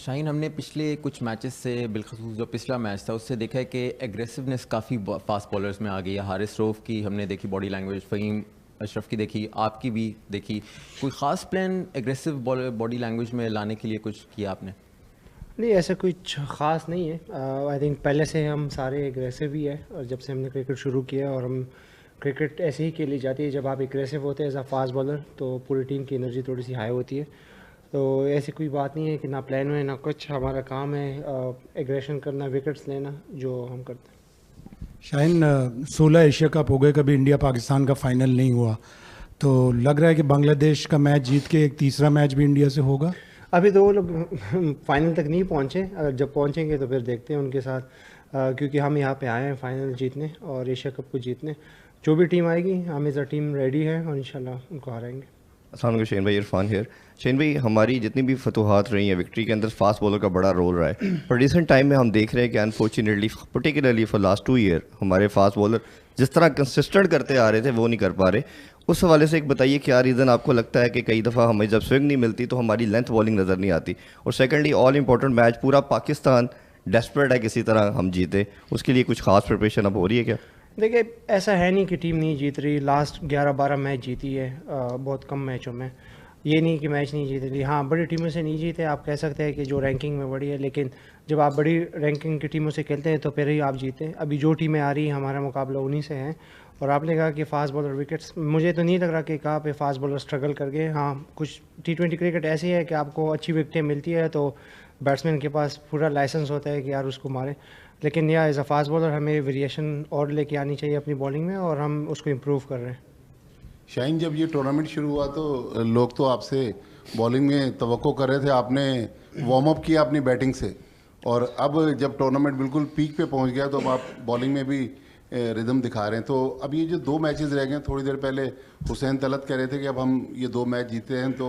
शाहीन, हमने पिछले कुछ मैचेस से बिलखसूस जो पिछला मैच था उससे देखा है कि एग्रेसिवनेस काफ़ी फास्ट बॉलर्स में आ गई है। हारिस रऊफ की हमने देखी बॉडी लैंग्वेज, फ़हीम अशरफ की देखी, आपकी भी देखी। कोई ख़ास प्लान एग्रेसिव बॉडी लैंग्वेज में लाने के लिए कुछ किया आपने? नहीं, ऐसा कुछ ख़ास नहीं है। आई थिंक पहले से हम सारे एग्रेसिव ही है, और जब से हमने क्रिकेट शुरू किया, और हम क्रिकेट ऐसे ही खेली जाती है। जब आप एग्रेसिव होते हैं एज अ फास्ट बॉलर तो पूरी टीम की एनर्जी थोड़ी सी हाई होती है। तो ऐसी कोई बात नहीं है कि ना प्लान में ना कुछ। हमारा काम है एग्रेशन करना, विकेट्स लेना, जो हम करते हैं। शाहीन, 16 एशिया कप हो गए, कभी इंडिया पाकिस्तान का फाइनल नहीं हुआ, तो लग रहा है कि बांग्लादेश का मैच जीत के एक तीसरा मैच भी इंडिया से होगा। अभी तो वो लोग फाइनल तक नहीं पहुँचे, अगर जब पहुँचेंगे तो फिर देखते हैं उनके साथ। क्योंकि हम यहाँ पे आए हैं फाइनल जीतने और एशिया कप को जीतने। जो भी टीम आएगी, हम एज अ टीम रेडी है और इंशाल्लाह उनको हराएंगे। अस्सलाम वालेकुम शेन भाई, इरफान हियर। शेन भाई, हमारी जितनी भी फतूहात रही हैं विक्ट्री के अंदर फास्ट बॉलर का बड़ा रोल रहा है। पर रिसेंट टाइम में हम देख रहे हैं कि unfortunately particularly for last 2 year हमारे फास्ट बॉलर जिस तरह कंसिस्टेंट करते आ रहे थे वो नहीं कर पा रहे। उस हवाले से एक बताइए, क्या रीज़न आपको लगता है कि कई दफ़ा हमें जब स्विंग नहीं मिलती तो हमारी लेंथ बॉलिंग नज़र नहीं आती? और सेकेंडली, ऑल इंपॉर्टेंट मैच पूरा पाकिस्तान डेस्परेट है किसी तरह हम जीते, उसके लिए कुछ खास प्रिपरेशन अब हो रही है क्या? देखिए, ऐसा है नहीं कि टीम नहीं जीत रही। लास्ट 11-12 मैच जीती है, बहुत कम मैचों में। ये नहीं कि मैच नहीं जीत रही। हाँ, बड़ी टीमों से नहीं जीते। आप कह सकते हैं कि जो रैंकिंग में बड़ी है, लेकिन जब आप बड़ी रैंकिंग की टीमों से खेलते हैं तो फिर ही आप जीते। अभी जो टीमें आ रही हैं, हमारा मुकाबला उन्हीं से है। और आपने कहा कि फास्ट बॉलर विकेट्स, मुझे तो नहीं लग रहा कि कहाँ पे फास्ट बॉलर स्ट्रगल कर गए। हाँ, कुछ T20 क्रिकेट ऐसी है कि आपको अच्छी विकेटें मिलती है तो बैट्समैन के पास पूरा लाइसेंस होता है कि यार उसको मारें। लेकिन या एज अ फास्ट बॉलर हमें वेरिएशन और लेके आनी चाहिए अपनी बॉलिंग में, और हम उसको इम्प्रूव कर रहे हैं। शाहीन, जब ये टूर्नामेंट शुरू हुआ तो लोग तो आपसे बॉलिंग में तवक्को कर रहे थे। आपने वार्म अप किया अपनी बैटिंग से, और अब जब टूर्नामेंट बिल्कुल पीक पे पहुंच गया तो अब आप बॉलिंग में भी रिदम दिखा रहे हैं। तो अब ये जो 2 मैचेस रह गए, थोड़ी देर पहले हुसैन तलत कह रहे थे कि अब हम ये 2 मैच जीते हैं तो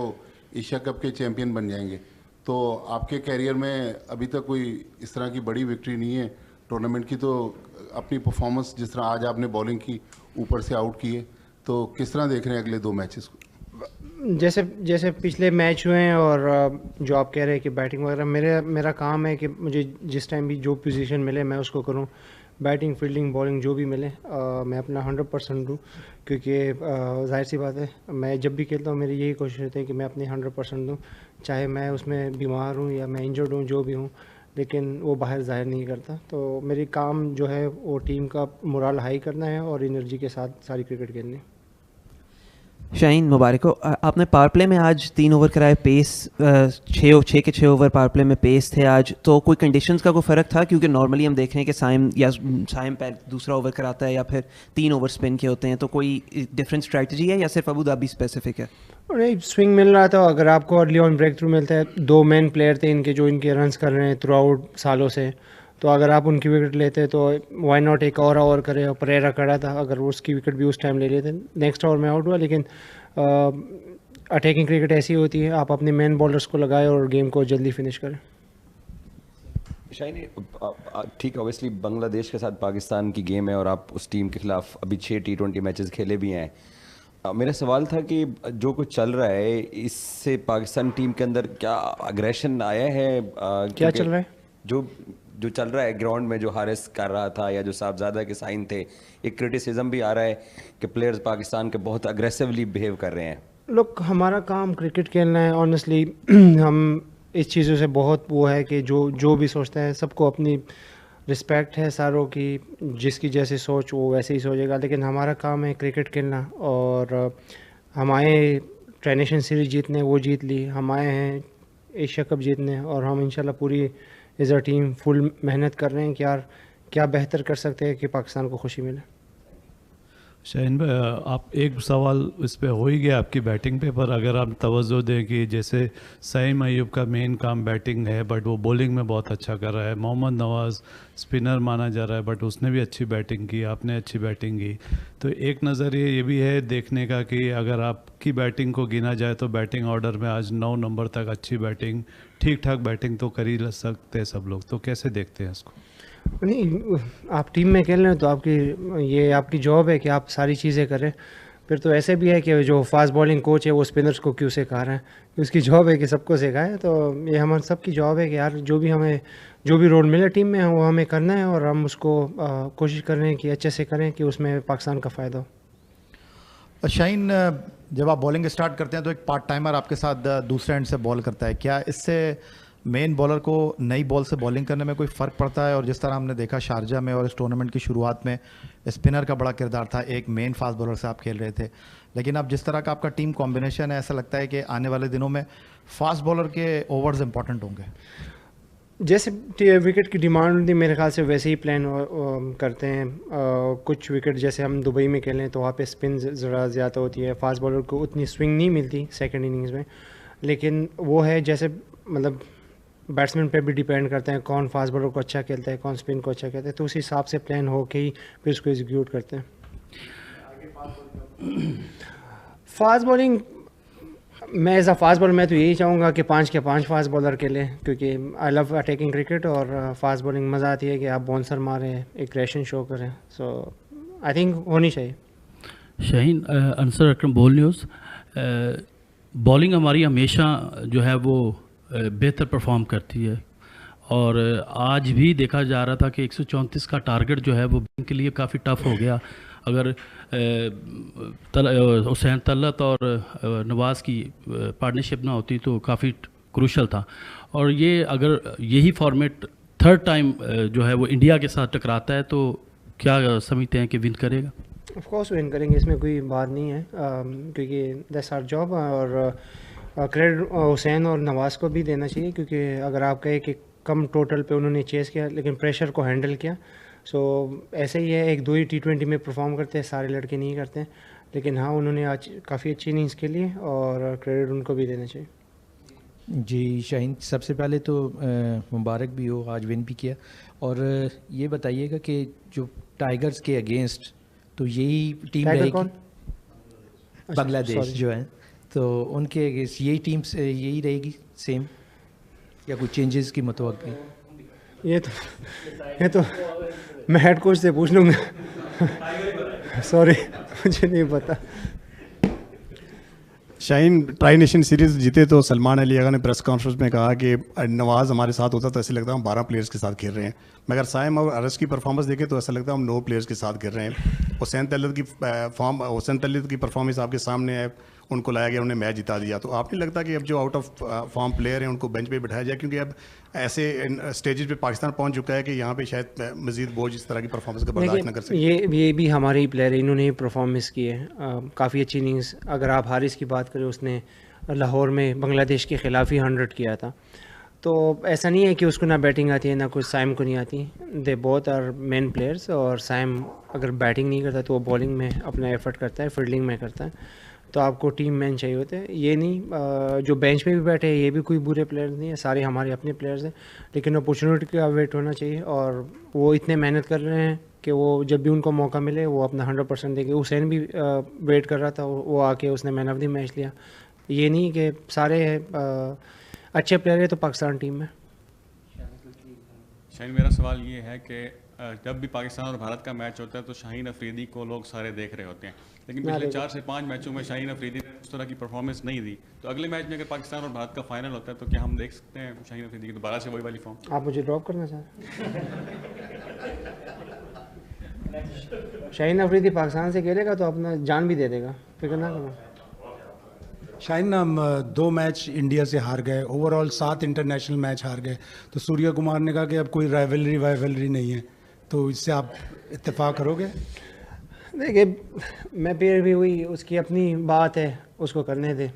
एशिया कप के चैम्पियन बन जाएंगे। तो आपके कैरियर में अभी तक कोई इस तरह की बड़ी विक्ट्री नहीं है टूर्नामेंट की, तो अपनी परफॉर्मेंस जिस तरह आज आपने बॉलिंग की, ऊपर से आउट किए, तो किस तरह देख रहे हैं अगले 2 मैचेस को? जैसे जैसे पिछले मैच हुए हैं, और जो आप कह रहे हैं कि बैटिंग वगैरह, मेरा काम है कि मुझे जिस टाइम भी जो पोजीशन मिले मैं उसको करूं। बैटिंग, फील्डिंग, बॉलिंग जो भी मिले, मैं अपना 100% दूँ। क्योंकि जाहिर सी बात है, मैं जब भी खेलता हूँ मेरी यही कोशिश रहती है कि मैं अपनी 100% दूँ, चाहे मैं उसमें बीमार हूँ या मैं इंजर्ड हूँ, जो भी हूँ। लेकिन वो बाहर ज़ाहिर नहीं करता। तो मेरी काम जो है वो टीम का मोरल हाई करना है और एनर्जी के साथ सारी क्रिकेट खेलनी है। शाहीन, मुबारक हो। आपने पावर प्ले में आज 3 ओवर कराए, पेस 6 के 6 ओवर पावर प्ले में पेस थे आज। तो कोई कंडीशंस का कोई फ़र्क था? क्योंकि नॉर्मली हम देख रहे हैं कि साइम दूसरा ओवर कराता है या फिर 3 ओवर स्पिन के होते हैं। तो कोई डिफरेंट स्ट्रैटेजी है या सिर्फ अबू धाबी स्पेसिफिक है? नहीं, स्विंग मिल रहा था। अगर आपको अर्ली ऑन ब्रेक थ्रू मिलता है, 2 मेन प्लेयर थे इनके जो इनके रन्स कर रहे हैं थ्रू आउट सालों से, तो अगर आप उनकी विकेट लेते तो वाई नॉट एक और ओवर करे। और परेरा खड़ा था, अगर उसकी विकेट भी उस टाइम ले लेते, नेक्स्ट ओवर में आउट हुआ। लेकिन अटैकिंग क्रिकेट ऐसी होती है, आप अपने मेन बॉलर्स को लगाए और गेम को जल्दी फिनिश करें। शायद ठीक है, ऑब्वियसली बांग्लादेश के साथ पाकिस्तान की गेम है और आप उस टीम के खिलाफ अभी 6 T20 मैचेस खेले भी हैं। मेरा सवाल था कि जो कुछ चल रहा है इससे पाकिस्तान टीम के अंदर क्या अग्रेशन आया है? क्या चल रहा है? जो चल रहा है ग्राउंड में, जो हारिस कर रहा था या जो साहबजादा के साइन थे, एक क्रिटिसिज्म भी आ रहा है कि प्लेयर्स पाकिस्तान के बहुत अग्रेसिवली बिहेव कर रहे हैं। लोग, हमारा काम क्रिकेट खेलना है ऑनेस्टली। हम इस चीज़ों से बहुत वो है कि जो भी सोचता है, सबको अपनी रिस्पेक्ट है सारों की। जिसकी जैसी सोच वो वैसे ही सोचेगा। लेकिन हमारा काम है क्रिकेट खेलना, और हम आए ट्राई सीरीज जीतने, वो जीत ली। हम आए हैं एशिया कप जीतने, और हम इंशाल्लाह पूरी एज अ टीम फुल मेहनत कर रहे हैं कि यार क्या बेहतर कर सकते हैं कि पाकिस्तान को खुशी मिले। शाहीन भाई, आप एक सवाल इस पे हो ही गया आपकी बैटिंग पे, पर अगर आप तवज्जो दें कि जैसे सईम अयूब का मेन काम बैटिंग है बट वो बॉलिंग में बहुत अच्छा कर रहा है। मोहम्मद नवाज़ स्पिनर माना जा रहा है बट उसने भी अच्छी बैटिंग की, आपने अच्छी बैटिंग की। तो एक नज़रिए ये भी है देखने का कि अगर आपकी बैटिंग को गिना जाए तो बैटिंग ऑर्डर में आज 9 नंबर तक अच्छी बैटिंग, ठीक ठाक बैटिंग तो कर ही सकते हैं सब लोग। तो कैसे देखते हैं इसको? नहीं, आप टीम में खेल रहे हैं तो आपकी जॉब है कि आप सारी चीज़ें करें। फिर तो ऐसे भी है कि जो फास्ट बॉलिंग कोच है वो स्पिनर्स को क्यों सिखा रहा है, उसकी जॉब है कि सबको सिखाए। तो ये हमारे सबकी जॉब है कि यार जो भी रोल मिले टीम में वो हमें करना है, और हम उसको कोशिश कर रहे हैं कि अच्छे से करें कि उसमें पाकिस्तान का फ़ायदा हो। शाहीन, जब आप बॉलिंग स्टार्ट करते हैं तो एक पार्ट टाइमर आपके साथ दूसरे एंड से बॉल करता है, क्या इससे मेन बॉलर को नई बॉल से बॉलिंग करने में कोई फ़र्क पड़ता है? और जिस तरह हमने देखा शारजा में और इस टूर्नामेंट की शुरुआत में स्पिनर का बड़ा किरदार था, एक मेन फास्ट बॉलर से आप खेल रहे थे, लेकिन अब जिस तरह का आपका टीम कॉम्बिनेशन है, ऐसा लगता है कि आने वाले दिनों में फास्ट बॉलर के ओवर्स इंपॉर्टेंट होंगे। जैसे विकेट की डिमांड होती है मेरे ख्याल से वैसे ही प्लान करते हैं। कुछ विकेट जैसे हम दुबई में खेलें तो वहाँ पे स्पिन ज़रा ज़्यादा होती है, फास्ट बॉलर को उतनी स्विंग नहीं मिलती सेकंड इनिंग्स में, लेकिन वो है जैसे मतलब बैट्समैन पे भी डिपेंड करता है कौन फास्ट बॉलर को अच्छा खेलता है, कौन स्पिन को अच्छा खेलता है, तो उस हिसाब से प्लान हो के ही फिर उसको एग्जीक्यूट करते हैं। फास्ट बॉलिंग मैं एज अ फास्ट बॉलर मैं तो यही चाहूँगा कि 5 के 5 फास्ट बॉलर के लिए, क्योंकि आई लव अटैकिंग क्रिकेट और फास्ट बॉलिंग मज़ा आती है कि आप बाउंसर मारें, एग्रेशन शो करें, सो आई थिंक होनी चाहिए। शाहीन, अंसर अकरम बोल न्यूज़। बॉलिंग हमारी हमेशा जो है वो बेहतर परफॉर्म करती है, और आज भी देखा जा रहा था कि 134 का टारगेट जो है वो के लिए काफ़ी टफ हो गया। अगर हुसैन तलत और नवाज़ की पार्टनरशिप ना होती तो काफ़ी क्रूशल था, और ये अगर यही फॉर्मेट थर्ड टाइम जो है वो इंडिया के साथ टकराता है तो क्या समझते हैं कि विन करेगा? ऑफ कोर्स विन करेंगे, इसमें कोई बात नहीं है, क्योंकि दैट्स आवर जॉब, और क्रेडिट हुसैन और नवाज़ को भी देना चाहिए, क्योंकि अगर आप कहें कि कम टोटल पे उन्होंने चेस किया लेकिन प्रेशर को हैंडल किया, सो ऐसे ही है, 1-2 ही T20 में परफॉर्म करते हैं, सारे लड़के नहीं करते हैं, लेकिन हाँ उन्होंने आज काफ़ी अच्छी इनिंग्स खेली और क्रेडिट उनको भी देना चाहिए। जी शाहीन, सबसे पहले तो मुबारक भी हो, आज विन भी किया, और ये बताइएगा कि जो टाइगर्स के अगेंस्ट तो यही टीम रहेगी, बांग्लादेश जो है, तो उनके अगेंस्ट यही टीम यही रहेगी सेम, या कुछ चेंजेस की मुतवक्की? ये तो मैं हेड कोच से पूछ लूँगा सॉरी मुझे नहीं पता। शाहीन, ट्राई नेशन सीरीज़ जीते तो सलमान अली आगा ने प्रेस कॉन्फ्रेंस में कहा कि नवाज़ हमारे साथ होता तो ऐसे लगता है हम 12 प्लेयर्स के साथ खेल रहे हैं, मगर साइम और अरस की परफॉर्मेंस देखें तो ऐसा लगता है हम 9 प्लेयर्स के साथ खेल रहे हैं। हुसैन तलत की परफॉर्मेंस आपके सामने है, उनको लाया गया, उन्होंने मैच जिता दिया, तो आपको नहीं लगता कि अब जो आउट ऑफ फॉर्म प्लेयर हैं उनको बेंच पे बिठाया जाए, क्योंकि अब ऐसे स्टेजेस पे पाकिस्तान पहुंच चुका है कि यहाँ पे शायद मजीद बोझ इस तरह की परफॉर्मेंस का बर्दाश्त न कर सके? ये भी हमारे ही प्लेयर है, इन्होंने ही परफॉर्मेंस की है, काफ़ी अच्छी इनिंग्स। अगर आप हारिस की बात करें, उसने लाहौर में बांग्लादेश के ख़िलाफ़ ही 100 किया था, तो ऐसा नहीं है कि उसको ना बैटिंग आती है ना कुछ साइम को नहीं आती, they both are main players, और साइम अगर बैटिंग नहीं करता तो वो बॉलिंग में अपना एफर्ट करता है, फील्डिंग में करता है, तो आपको टीम मैन चाहिए होते हैं। ये नहीं जो बेंच पे भी बैठे हैं ये भी कोई बुरे प्लेयर्स नहीं है, सारे हमारे अपने प्लेयर्स हैं, लेकिन अपॉर्चुनिटी का वेट होना चाहिए, और वो इतने मेहनत कर रहे हैं कि वो जब भी उनको मौका मिले वो अपना 100% देंगे। हुसैन भी वेट कर रहा था, वो आके उसने मैन ऑफ द मैच लिया। ये नहीं कि सारे अच्छे प्लेयर है तो पाकिस्तान टीम में। शाहीन, मेरा सवाल ये है कि जब भी पाकिस्तान और भारत का मैच होता है तो शाहीन अफरीदी को लोग सारे देख रहे होते हैं, लेकिन पिछले 4 से 5 मैचों में शाहीन अफरीदी ने उस तरह की परफॉर्मेंस नहीं दी, तो अगले मैच में अगर पाकिस्तान और भारत का फाइनल होता है तो क्या हम देख सकते हैं शाहीन अफरीदी की दोबारा से वही वाली फॉर्म? आप मुझे ड्रॉप करना चाहें? शाहीन अफरीदी पाकिस्तान से खेलेगा तो अपना जान भी दे देगा, फिक्र ना करना। शाहीन, हम 2 मैच इंडिया से हार गए, ओवरऑल 7 इंटरनेशनल मैच हार गए, तो सूर्य कुमार ने कहा कि अब कोई राइवलरी नहीं है, तो इससे आप इत्तेफाक करोगे? देखिए, मैं फिर भी हुई उसकी अपनी बात है, उसको करने दे,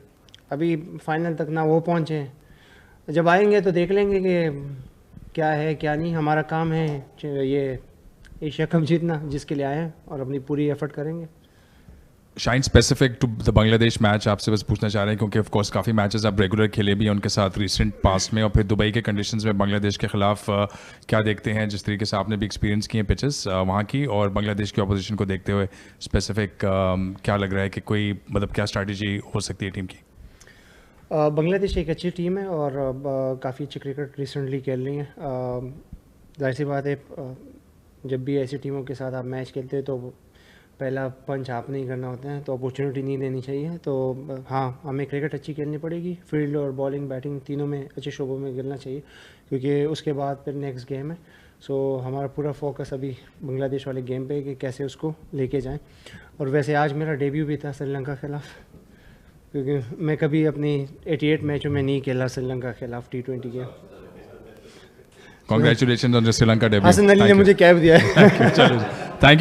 अभी फाइनल तक ना वो पहुँचे, जब आएंगे तो देख लेंगे कि क्या है क्या नहीं। हमारा काम है ये एशिया कप जीतना, जिसके लिए आए हैं, और अपनी पूरी एफर्ट करेंगे। Shaheen, specific to the Bangladesh match आपसे बस पूछना चाह रहे हैं, क्योंकि ऑफ कोर्स काफ़ी मैचेस आप रेगुलर खेले भी हैं उनके साथ रिसेंट पास्ट में, और फिर दुबई के कंडीशंस में बांग्लादेश के खिलाफ क्या देखते हैं, जिस तरीके से आपने भी एक्सपीरियंस किए पिचेस वहाँ की, और बांग्लादेश की अपोजिशन को देखते हुए स्पेसिफिक क्या लग रहा है कि कोई मतलब क्या स्ट्रैटेजी हो सकती है टीम की? बांग्लादेश एक अच्छी टीम है और काफ़ी अच्छी क्रिकेट रिसेंटली खेल रही है। जाहिर सी बात है, जब भी ऐसी टीमों के साथ आप मैच खेलते हैं तो पहला पंच आप नहीं करना होता है, तो अपॉर्चुनिटी नहीं देनी चाहिए। तो हाँ, हमें क्रिकेट अच्छी खेलनी पड़ेगी, फील्ड और बॉलिंग बैटिंग तीनों में अच्छे शोबों में खेलना चाहिए, क्योंकि उसके बाद फिर नेक्स्ट गेम है। सो हमारा पूरा फोकस अभी बांग्लादेश वाले गेम पे है कि कैसे उसको लेके जाएं। और वैसे आज मेरा डेब्यू भी था श्रीलंका के खिलाफ, क्योंकि मैं कभी अपनी 88 मैचों में नहीं खेला श्रीलंका के खिलाफ T20 के। Congratulations on the Sri Lanka debut. Hasan Ali ने मुझे कैप दिया है। चलो